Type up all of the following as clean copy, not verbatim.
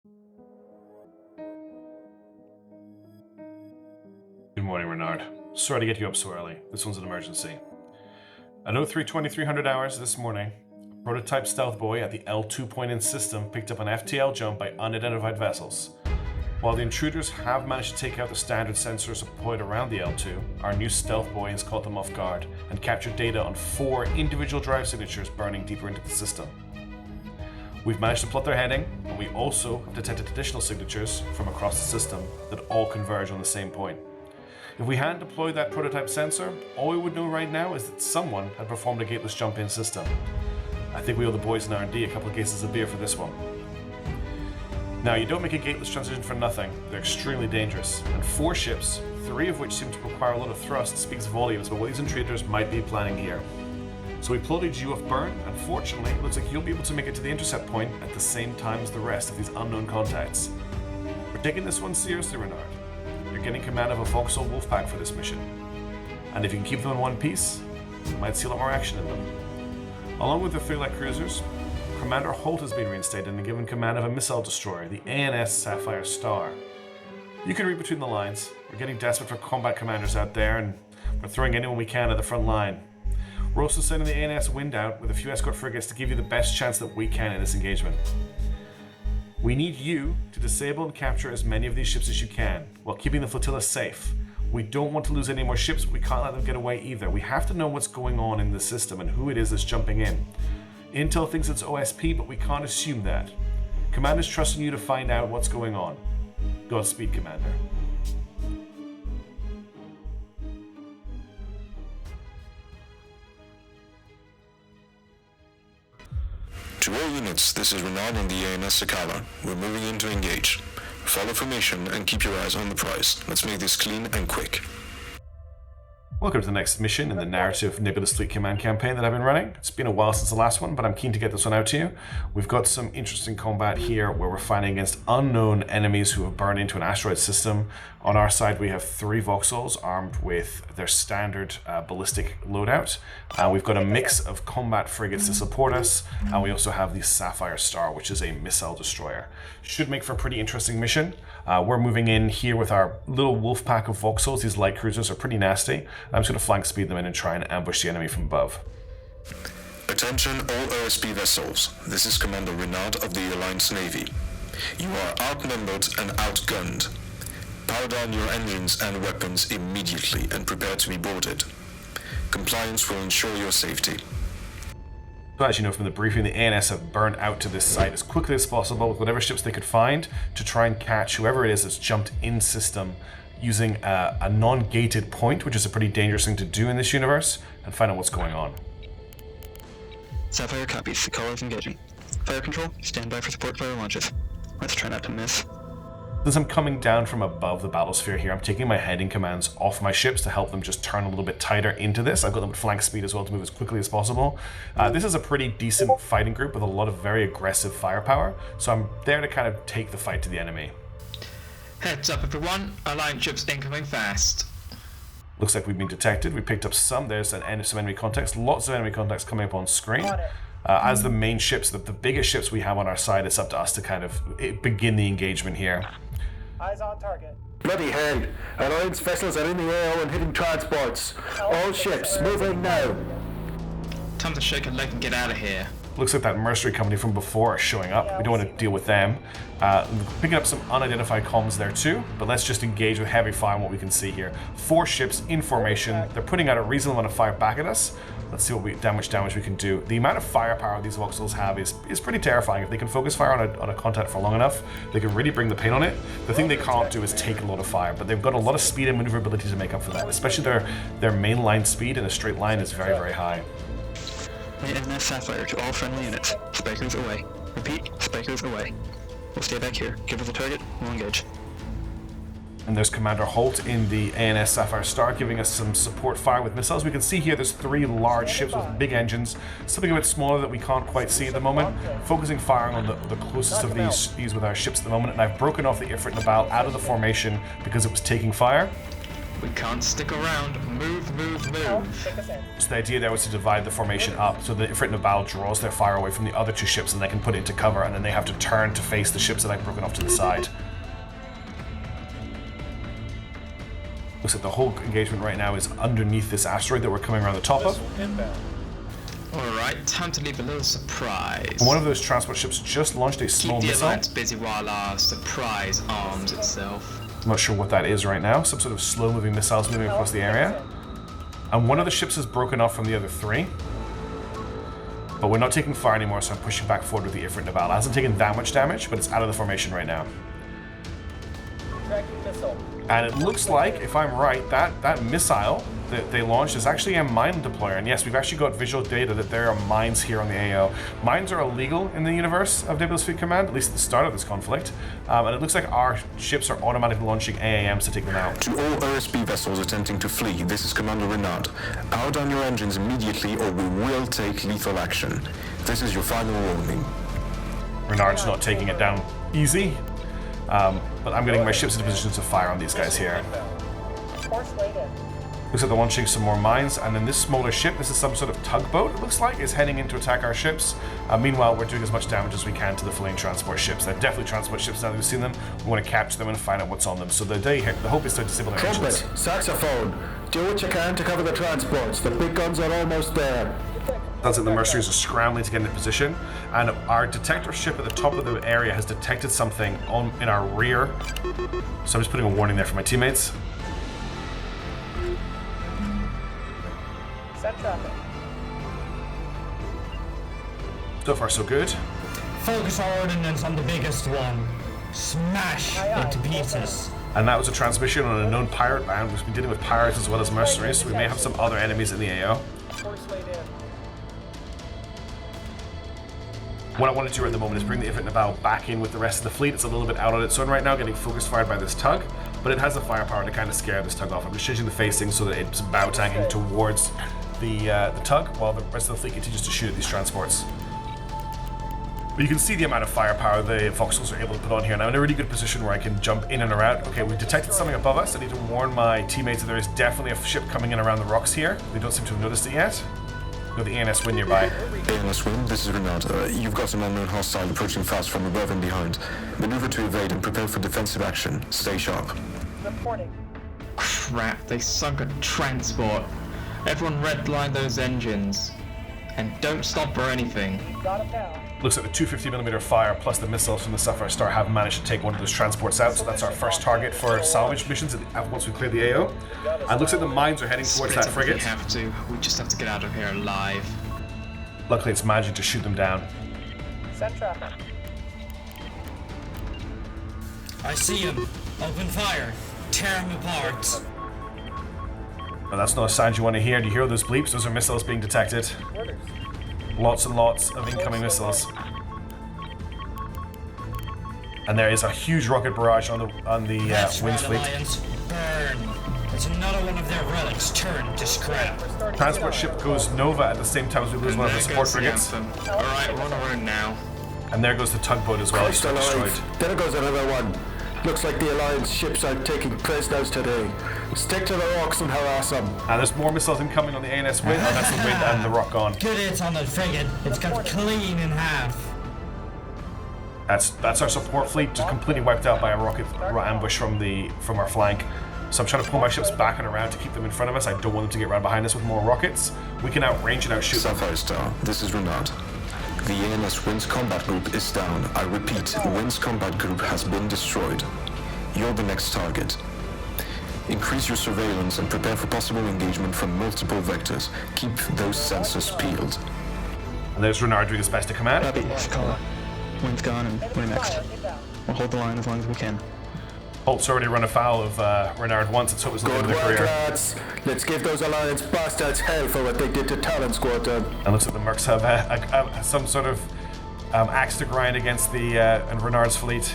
Good morning, Renard. Sorry to get you up so early. This one's an emergency. At 03:2300 hours this morning, a prototype stealth boy at the L2 point in system picked up an FTL jump by unidentified vessels. While the intruders have managed to take out the standard sensors deployed around the L2, our new stealth boy has caught them off guard and captured data on 4 individual drive signatures burning deeper into the system. We've managed to plot their heading, and we also have detected additional signatures from across the system that all converge on the same point. If we hadn't deployed that prototype sensor, all we would know right now is that someone had performed a gateless jump-in system. I think we owe the boys in R&D a couple of cases of beer for this one. Now, you don't make a gateless transition for nothing. They're extremely dangerous, and 4 ships, 3 of which seem to require a lot of thrust, speaks volumes about what these intruders might be planning here. So we plotted you off burn, and fortunately, it looks like you'll be able to make it to the intercept point at the same time as the rest of these unknown contacts. We're taking this one seriously, Renard. You're getting command of a Vauxhall Wolfpack for this mission. And if you can keep them in one piece, you might see a lot more action in them. Along with the 3 light cruisers, Commander Holt has been reinstated and given command of a missile destroyer, the ANS Sapphire Star. You can read between the lines. We're getting desperate for combat commanders out there, and we're throwing anyone we can at the front line. We're also sending the ANS Wind out with a few escort frigates to give you the best chance that we can in this engagement. We need you to disable and capture as many of these ships as you can, while keeping the flotilla safe. We don't want to lose any more ships, but we can't let them get away either. We have to know what's going on in the system and who it is that's jumping in. Intel thinks it's OSP, but we can't assume that. Commander's trusting you to find out what's going on. Godspeed, Commander. To all units, this is Renard on the ANS Sakala. We're moving in to engage. Follow formation and keep your eyes on the prize. Let's make this clean and quick. Welcome to the next mission in the narrative Nebulous Fleet Command campaign that I've been running. It's been a while since the last one, but I'm keen to get this one out to you. We've got some interesting combat here where we're fighting against unknown enemies who have burned into an asteroid system. On our side, we have 3 Vauxhalls armed with their standard ballistic loadout. We've got a mix of combat frigates to support us, and we also have the Sapphire Star, which is a missile destroyer. Should make for a pretty interesting mission. We're moving in here with our little wolf pack of Vauxhalls. These light cruisers are pretty nasty. I'm just going to flank speed them in and try and ambush the enemy from above. Attention all OSP vessels. This is Commander Renard of the Alliance Navy. You are outnumbered and outgunned. Power down your engines and weapons immediately and prepare to be boarded. Compliance will ensure your safety. So as you know from the briefing, the ANS have burned out to this site as quickly as possible with whatever ships they could find to try and catch whoever it is that's jumped in system using a non-gated point, which is a pretty dangerous thing to do in this universe, and find out what's going on. Sapphire copies. Sakala is engaging. Fire control, stand by for support fire launches. Let's try not to miss. As I'm coming down from above the battlesphere here, I'm taking my heading commands off my ships to help them just turn a little bit tighter into this. I've got them at flank speed as well to move as quickly as possible. This is a pretty decent fighting group with a lot of very aggressive firepower, so I'm there to kind of take the fight to the enemy. Heads up everyone, Alliance ships incoming fast. Looks like we've been detected. We picked up some. There's some enemy contacts. Lots of enemy contacts coming up on screen. As the main ships, the biggest ships we have on our side, it's up to us to kind of begin the engagement here. Eyes on target. Bloody hell! Alliance vessels are in the AO and hitting transports. All ships moving now. Time to shake a leg and get out of here. Looks like that mercenary company from before are showing up. We don't want to deal with them. Picking up some unidentified comms there too, but let's just engage with heavy fire on what we can see here. 4 ships in formation. They're putting out a reasonable amount of fire back at us. Let's see how much damage we can do. The amount of firepower these Vauxhalls have is pretty terrifying. If they can focus fire on a contact for long enough, they can really bring the pain on it. The thing they can't do is take a lot of fire, but they've got a lot of speed and maneuverability to make up for that. Especially their main line speed in a straight line is very, very high. ANS Sapphire to all friendly units. Spikers away. Repeat, spikers away. We'll stay back here. Give us a target, we'll engage. And there's Commander Holt in the ANS Sapphire Star giving us some support fire with missiles. We can see here there's 3 large ships with big engines, something a bit smaller that we can't quite see at the moment. Focusing firing on the closest of these with our ships at the moment, and I've broken off the Ifrit Nabal out of the formation because it was taking fire. We can't stick around. Move, move, Holt, move. take us in. So the idea there was to divide the formation up so that Ifrit Nabal draws their fire away from the other two ships and they can put it into cover, and then they have to turn to face the ships that I've broken off to the side. Looks like the whole engagement right now is underneath this asteroid that we're coming around the top of. Alright, time to leave a little surprise. One of those transport ships just launched a small Keep the missile. Alliance busy while our surprise arms itself. I'm not sure what that is right now. Some sort of slow-moving missiles moving across the area. And one of the ships is broken off from the other three. But we're not taking fire anymore, so I'm pushing back forward with the Ifrit Nabal. It hasn't taken that much damage, but it's out of the formation right now. Tracking missile. And it looks like, if I'm right, that missile that they launched is actually a mine deployer. And yes, we've actually got visual data that there are mines here on the AO. Mines are illegal in the universe of Nebulous Fleet Command, at least at the start of this conflict. And it looks like our ships are automatically launching AAMs to take them out. To all OSP vessels attempting to flee, this is Commander Renard. Power down your engines immediately or we will take lethal action. This is your final warning. Renard's not taking it down easy. But I'm getting my ships into positions to fire on these guys here. Force laid in. Looks like they're launching some more mines, and then this smaller ship, this is some sort of tugboat, it looks like, is heading in to attack our ships. Meanwhile, we're doing as much damage as we can to the fleeing transport ships. They're definitely transport ships now that we've seen them. We want to capture them and find out what's on them. So the hope is to disable their Trumpet, engines. saxophone, do what you can to cover the transports. The big guns are almost there. Sounds like the mercenaries are scrambling to get into position, and our detector ship at the top of the area has detected something in our rear. So I'm just putting a warning there for my teammates. Set traffic. So far, so good. Focus our ordnance on the biggest one. Smash Aye, into aye. pieces. And that was a transmission on a known pirate band. We've been dealing with pirates as well as mercenaries, so we may have some other enemies in the AO. Force laid in. What I want to do at the moment is bring the Ifrit Nabal back in with the rest of the fleet. It's a little bit out on its own right now, getting focus fired by this tug, but it has the firepower to kind of scare this tug off. I'm just changing the facing so that it's bow tanking towards the tug, while the rest of the fleet continues to shoot at these transports. But you can see the amount of firepower the Foxholes are able to put on here. Now I'm in a really good position where I can jump in and around. Okay, we've detected something above us. I need to warn my teammates that there is definitely a ship coming in around the rocks here. They don't seem to have noticed it yet. Got the ANS Wind nearby. ANS Wind, this is Renard. You've got an unknown hostile approaching fast from above and behind. Maneuver to evade and prepare for defensive action. Stay sharp. Reporting. Crap, they sunk a transport. Everyone redline those engines. And don't stop for anything. Got him down. Looks like the 250mm fire plus the missiles from the Sapphire Star have managed to take one of those transports out, so that's our first target for salvage missions once we clear the AO. And looks like the mines are heading towards Split that up if frigate. we have to. We just have to get out of here alive. Luckily it's managing to shoot them down. Set traffic. I see him. Open fire. Tear him apart. But that's not a sound you want to hear. Do you hear those bleeps? Those are missiles being detected. Orders. Lots and lots of incoming missiles. And there is a huge rocket barrage on the That's Winds Red fleet. Alliance. Burn. It's another one of their relics turned to scrap. Starting Transport zero. ship goes Nova at the same time as we lose one of the support frigates. Alright, we're on our own now. And there goes the tugboat as well. It's Christ destroyed. alive. There goes another one. Looks like the Alliance ships are taking prisoners today. Stick to the rocks and harass them. And there's more missiles incoming on the ANS Wind. Oh, that's the Wind and the Rock gone. Good hits on the frigate. It's got clean in half. That's our support fleet just completely wiped out by a rocket ambush from our flank. So I'm trying to pull my ships back and around to keep them in front of us. I don't want them to get right behind us with more rockets. We can outrange and outshoot them. Sapphire Star, this is Renard. The ANS Wind's combat group is down. I repeat, Wind's combat group has been destroyed. You're the next target. Increase your surveillance and prepare for possible engagement from multiple vectors. Keep those sensors peeled. And there's Renard doing his best to command. Copy, Sakala. Wind's gone and we're next. Fire inbound. We'll hold the line as long as we can. Holt's already run afoul of Renard once. Let's hope it's not the end Good of their work, career. lads. Let's give those Alliance bastards hell for what they did to Talon Squadron. And looks like the Mercs have some sort of axe to grind against the and Renard's fleet.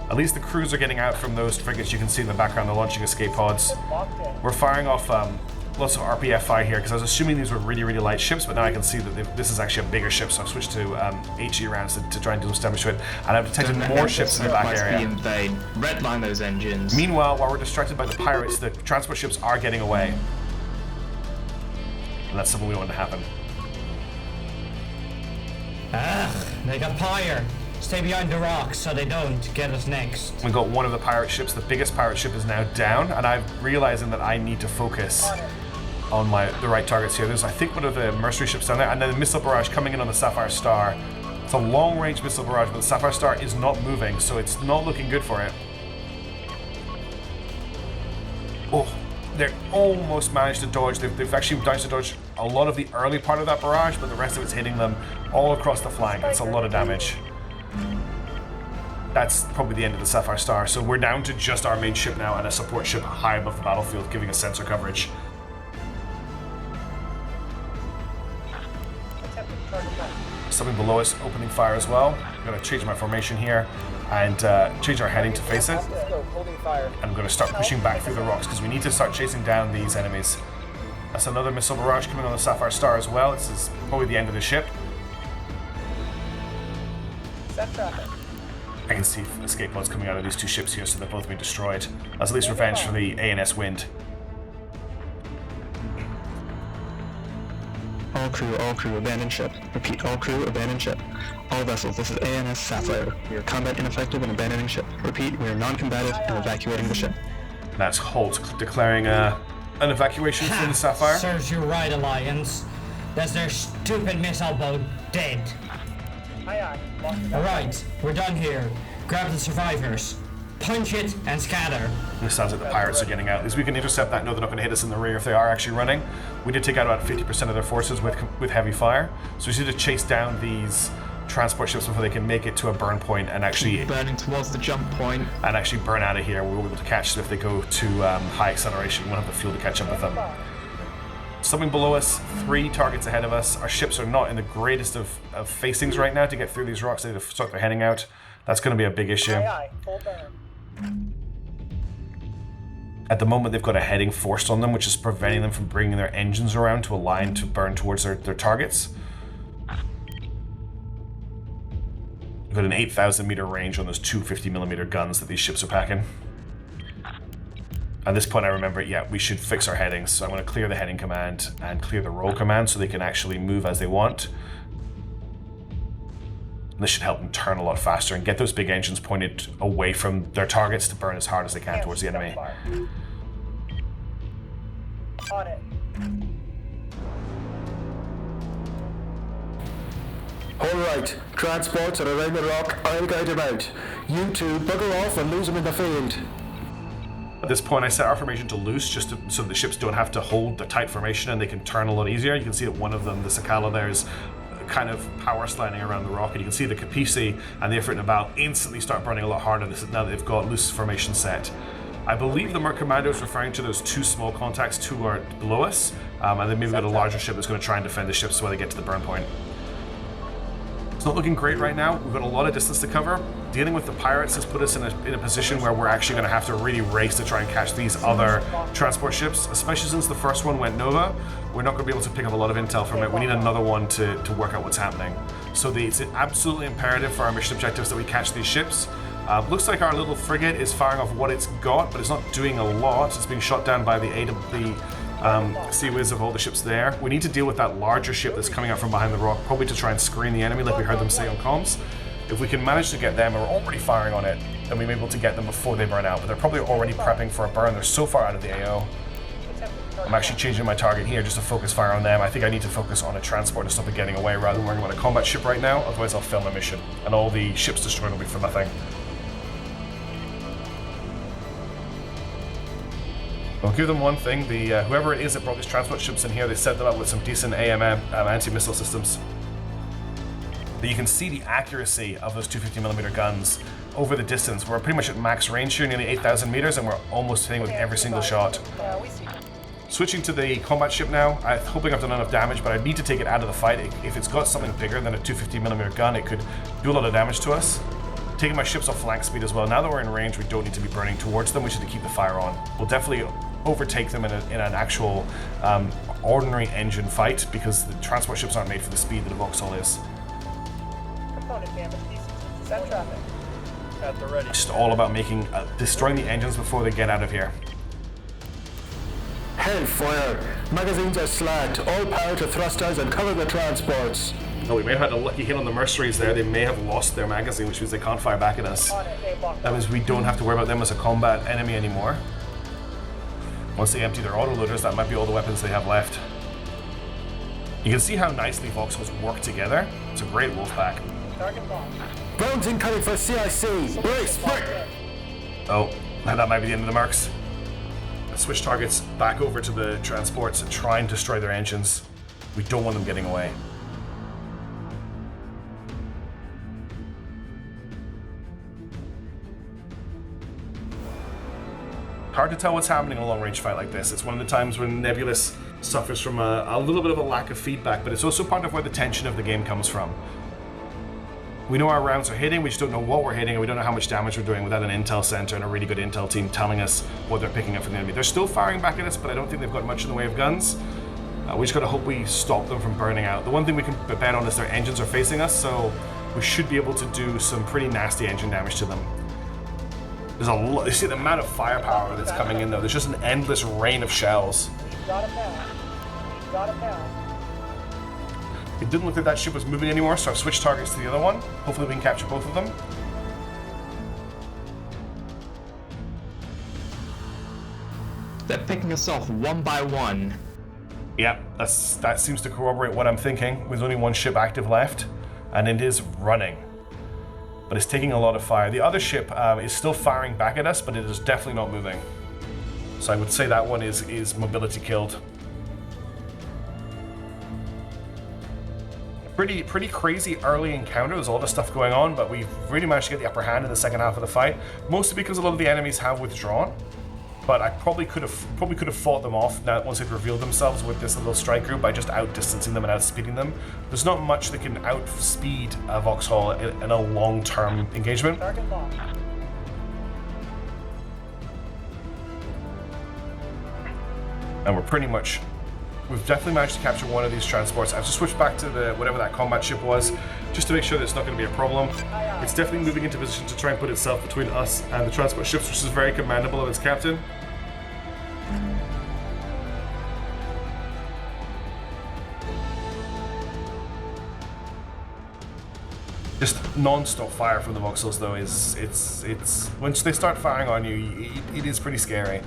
At least the crews are getting out from those frigates. You can see in the background they're launching escape pods. Locked in. We're firing off lots of RPF fire here because I was assuming these were really, really light ships, but now I can see that this is actually a bigger ship, so I've switched to HE rounds to try and do some damage to it. And I've detected more ships in the back area. In vain. Redline those engines. Meanwhile, while we're distracted by the pirates, the transport ships are getting away. And that's something we want to happen. They got fire. Stay behind the rocks so they don't get us next. We got one of the pirate ships. The biggest pirate ship is now down, and I'm realizing that I need to focus on the right targets here. There's, I think, one of the mercenary ships down there, and then the missile barrage coming in on the Sapphire Star. It's a long-range missile barrage, but the Sapphire Star is not moving, so it's not looking good for it. Oh, they almost managed to dodge. They've actually managed to dodge a lot of the early part of that barrage, but the rest of it's hitting them all across the flank. It's a lot of damage. That's probably the end of the Sapphire Star, so we're down to just our main ship now and a support ship high above the battlefield giving us sensor coverage. Something below us opening fire as well. I'm going to change my formation here and change our heading to face it. I'm going to start pushing back through the rocks because we need to start chasing down these enemies. That's another missile barrage coming on the Sapphire Star as well. This is probably the end of the ship. Set traffic. I can see escape pods coming out of these two ships here, so they're both being destroyed. That's at least revenge for the ANS Wind. All crew, abandon ship. Repeat, all crew, abandon ship. All vessels, this is ANS Sapphire. We are combat ineffective and abandoning ship. Repeat, we are non-combative and evacuating the ship. That's Holt declaring an evacuation from the Sapphire. Serves you right, Alliance. That's their stupid missile boat dead. Aye, aye. Alright, we're done here. Grab the survivors. Punch it and scatter. It sounds like the pirates are getting out. At least we can intercept that. No, they're not going to hit us in the rear if they are actually running. We did take out about 50% of their forces with heavy fire. So we just need to chase down these transport ships before they can make it to a burn point and actually burning towards the jump point. And actually burn out of here. We'll be able to catch them if they go to high acceleration. We won't have the fuel to catch up with them. Something below us, 3 targets ahead of us. Our ships are not in the greatest of facings right now to get through these rocks. They need to start their heading out. That's going to be a big issue. Aye, aye. Full burn. At the moment, they've got a heading forced on them, which is preventing them from bringing their engines around to align to burn towards their targets. We've got an 8,000 meter range on those 250mm guns that these ships are packing. At this point, I remember, yeah, we should fix our headings. So I'm going to clear the heading command and clear the roll command so they can actually move as they want. And this should help them turn a lot faster and get those big engines pointed away from their targets to burn as hard as they can towards the enemy. On it. Alright, transports are around the rock, I'll guide them out. You two bugger off and lose them in the field. At this point, I set our formation to loose just so the ships don't have to hold the tight formation and they can turn a lot easier. You can see that one of them, the Sakala there, is kind of power sliding around the rock, and you can see the Capisi and the Ifrit and Nabal instantly start burning a lot harder now that they've got loose formation set. I believe the Merc Commando is referring to those 2 small contacts who are below us, and then maybe we've got a larger ship that's going to try and defend the ships while they get to the burn point. It's not looking great right now. We've got a lot of distance to cover. Dealing with the pirates has put us in a position where we're actually going to have to really race to try and catch these other transport ships, especially since the first one went Nova. We're not going to be able to pick up a lot of intel from it. We need another one to work out what's happening. So it's absolutely imperative for our mission objectives that we catch these ships. Looks like our little frigate is firing off what it's got, but it's not doing a lot. It's being shot down by the Sea Whiz of all the ships there. We need to deal with that larger ship that's coming out from behind the rock, probably to try and screen the enemy like we heard them say on comms. If we can manage to get them, and we're already firing on it, then we'll be able to get them before they burn out. But they're probably already prepping for a burn. They're so far out of the AO. I'm actually changing my target here just to focus fire on them. I think I need to focus on a transport to stop it getting away rather than worrying about a combat ship right now. Otherwise I'll fail my mission, and all the ships destroyed will be for nothing. I'll give them one thing. Whoever it is that brought these transport ships in here, they set them up with some decent anti-missile systems. But you can see the accuracy of those 250mm guns over the distance. We're pretty much at max range here, nearly 8,000 meters, and we're almost hitting with every single shot. We see. Switching to the combat ship now, I'm hoping I've done enough damage, but I need to take it out of the fight. If it's got something bigger than a 250mm gun, it could do a lot of damage to us. Taking my ships off flank speed as well. Now that we're in range, we don't need to be burning towards them. We should keep the fire on. We'll definitely overtake them in an actual ordinary engine fight, because the transport ships aren't made for the speed that a Vauxhall is. Component damage. Set traffic. At the ready. It's just all about destroying the engines before they get out of here. Hellfire! Magazines are slacked. All power to thrusters and cover the transports. Oh, we may have had a lucky hit on the mercenaries there. They may have lost their magazine, which means they can't fire back at us. On it. They locked That means we don't have to worry about them as a combat enemy anymore. Once they empty their autoloaders, that might be all the weapons they have left. You can see how nicely Vauxhalls work together. It's a great wolfpack. Target locked. Rounds incoming for CIC. Brace! Break! Oh, that might be the end of the Mercs. Switch targets back over to the transports and try and destroy their engines. We don't want them getting away. Hard to tell what's happening in a long-range fight like this. It's one of the times when Nebulous suffers from a little bit of a lack of feedback, but it's also part of where the tension of the game comes from. We know our rounds are hitting, we just don't know what we're hitting, and we don't know how much damage we're doing without an intel center and a really good intel team telling us what they're picking up from the enemy. They're still firing back at us, but I don't think they've got much in the way of guns. We just gotta hope we stop them from burning out. The one thing we can bet on is their engines are facing us, so we should be able to do some pretty nasty engine damage to them. There's a lot. You see the amount of firepower that's coming in, though. There's just an endless rain of shells. Got him now. Got him now. It didn't look like that ship was moving anymore, so I've switched targets to the other one. Hopefully we can capture both of them. They're picking us off one by one. Yeah, that seems to corroborate what I'm thinking. There's only one ship active left, and it is running. But it's taking a lot of fire. The other ship is still firing back at us, but it is definitely not moving. So I would say that one is mobility killed. Pretty crazy early encounter. There's a lot of stuff going on, but we've really managed to get the upper hand in the second half of the fight, mostly because a lot of the enemies have withdrawn. But I probably could have fought them off now once they've revealed themselves with this little strike group by just outdistancing them and outspeeding them. There's not much that can outspeed a Vauxhall in a long-term engagement. Target locked. And we've definitely managed to capture one of these transports. I've just switched back to whatever that combat ship was, just to make sure that it's not going to be a problem. It's definitely moving into position to try and put itself between us and the transport ships, which is very commendable of its captain. Just non-stop fire from the Vauxhalls, though, it's once they start firing on you, it is pretty scary.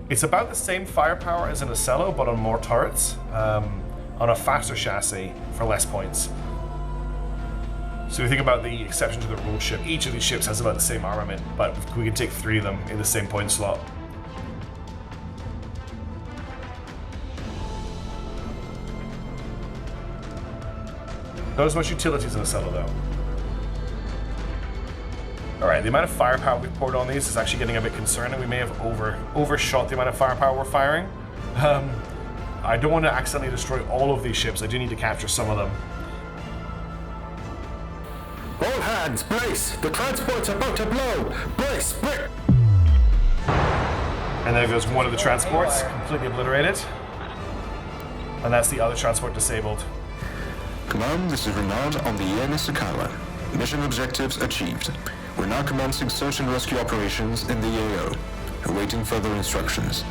It's about the same firepower as an Ocello, but on more turrets, on a faster chassis for less points. So if you think about the exception to the rule ship, each of these ships has about the same armament, but we can take 3 of them in the same point slot. Not as much utility as an Ocello, though. Alright, the amount of firepower we've poured on these is actually getting a bit concerning. We may have overshot the amount of firepower we're firing. I don't want to accidentally destroy all of these ships. I do need to capture some of them. All hands, brace! The transport's about to blow! Brace! Break! And there goes one of the transports, completely obliterated. And that's the other transport disabled. Command, this is Renard on the ENS Akawa. Mission objectives achieved. We're now commencing search and rescue operations in the AO, awaiting further instructions.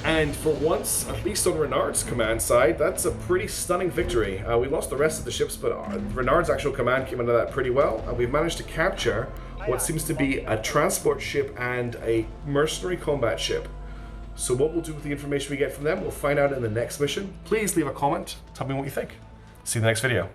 And for once, at least on Renard's command side, that's a pretty stunning victory. We lost the rest of the ships, but Renard's actual command came into that pretty well. We've managed to capture what seems to be a transport ship and a mercenary combat ship. So what we'll do with the information we get from them, we'll find out in the next mission. Please leave a comment, tell me what you think. See you in the next video.